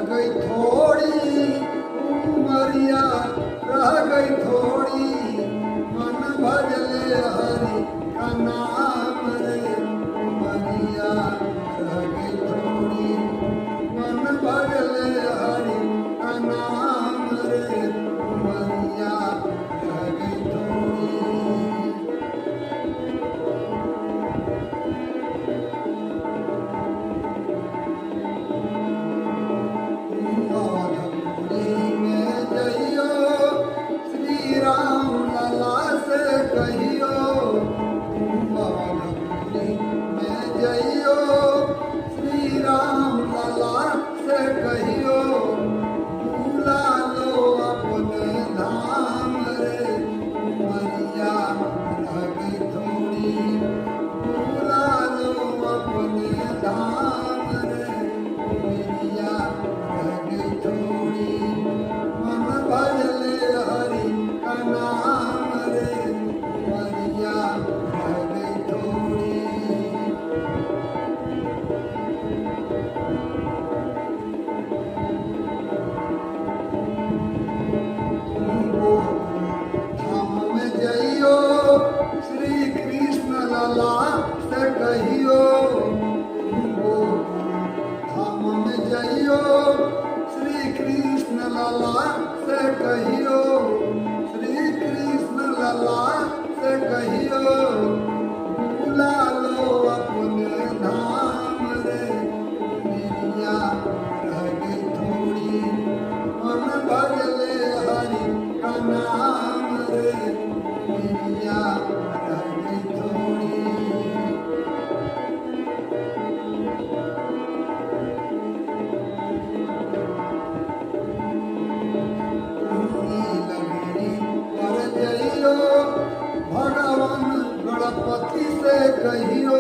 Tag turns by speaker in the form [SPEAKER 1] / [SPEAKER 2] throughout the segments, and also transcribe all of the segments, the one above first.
[SPEAKER 1] गई थोड़ी उमरिया, रह गई थोड़ी मन भजले हरि का नाम रे उमरिया, रह गई थोड़ी मन भजले हरि का नाम रे उमरिया, रह गई थोड़ी। राम लला से कहियो मैं जइयो, श्री राम लला से कहियो भूला लो अपने धाम रे उमरिया, रह गई थोड़ी भूला लो अपने धाम रे उमरिया, रह गई थोड़ी मन भजले हरि का नाम रे उमरिया, रह गई थोड़ी। तुमको धाम में जइयो, श्री कृष्ण लला से कहियो तुमको धाम में जइयो, श्री कृष्ण लला से कहियो, श्री कृष्ण लला से कहियो भूला लो अपने धाम रे उमरिया, रह गई थोड़ी मन भजले हरि का नाम रे उमरिया, रह गई थोड़ी। भगवान गणपति से कहियो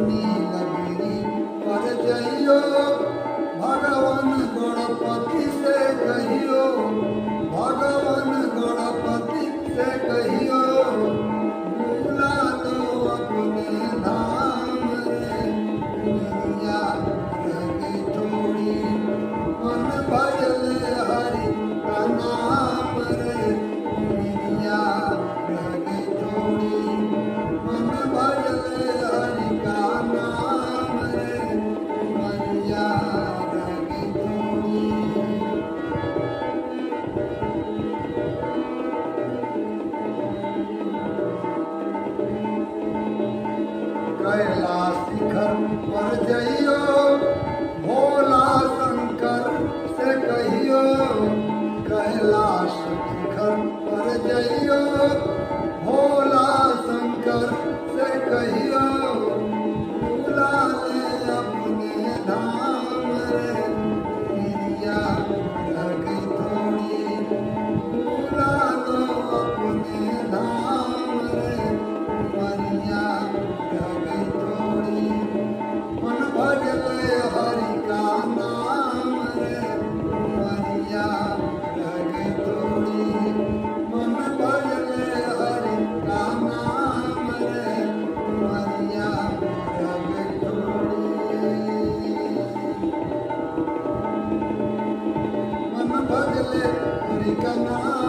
[SPEAKER 1] नीलगिरी पर जइयो, भगवान गणपति से कहियो, भगवान गणपति से कहियो भूला लो अपने धाम रे उमरिया, रह गई थोड़ी मन भजले हरि का नाम रे उमरिया, रह गई थोड़ी मन भजले हरि का नाम रे उमरिया, रह गई थोड़ी। कैलाश शिखर पर जइयो भोला शंकर से कहियो, कैलाश शिखर पर जइयो भोला शंकर से कहियो भूला ले अपने धाम रे उमरिया, रह गई थोड़ी भूला लो अपने धाम रे उमरिया, रह गई थोड़ी मन भजले हरि का नाम रे उमरिया, रह गई थोड़ी मन भजले हरि का नाम रे उमरिया, रह गई थोड़ी मन भजले हरि का नाम।